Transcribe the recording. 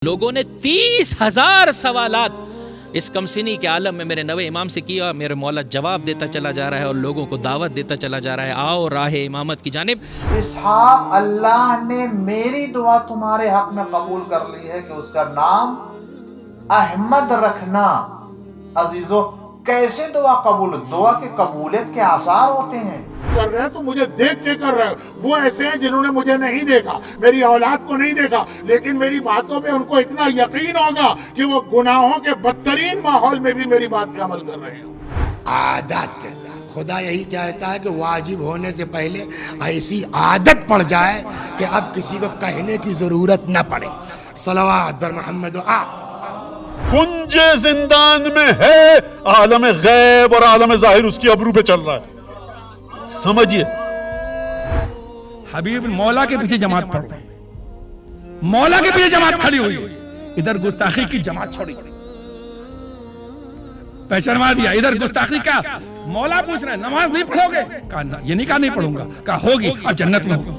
لوگوں نے 30,000 سوالات اس کمسنی کے عالم میں میرے نوے امام سے کیا. میرے مولا جواب دیتا چلا جا رہا ہے اور لوگوں کو دعوت دیتا چلا جا رہا ہے، آؤ راہ امامت کی جانب. اسحاق اللہ نے میری دعا تمہارے حق میں قبول کر لی ہے کہ اس کا نام احمد رکھنا. عزیزو، کیسے دعا قبول؟ دعا کے قبولیت کے آثار ہوتے ہیں. کر رہے ہیں تو مجھے دیکھ کے کر رہے ہیں. وہ ایسے ہیں جنہوں نے مجھے نہیں دیکھا، میری اولاد کو نہیں دیکھا، لیکن میری باتوں پہ ان کو اتنا یقین ہوگا کہ وہ گناہوں کے بدترین ماحول میں بھی میری بات پہ عمل کر رہے ہیں. عادت، خدا یہی چاہتا ہے کہ واجب ہونے سے پہلے ایسی عادت پڑ جائے کہ اب کسی کو کہنے کی ضرورت نہ پڑے. صلوات بر محمد و آل. کنج زندان میں ہے، عالم غیب اور عالم ظاہر اس کی ابرو پہ چل رہا ہے. سمجھیے، حبیب مولا کے پیچھے جماعت پڑھ رہے ہیں، مولا کے پیچھے جماعت کھڑی ہوئی، ادھر گستاخی کی جماعت چھوڑی، پہچانوا دیا. ادھر گستاخی کا مولا پوچھ رہے ہیں نماز نہیں پڑھو گے؟ کہا یہ نہیں کہا نہیں پڑھوں گا، کہا ہوگی اب جنت میں ہوگی.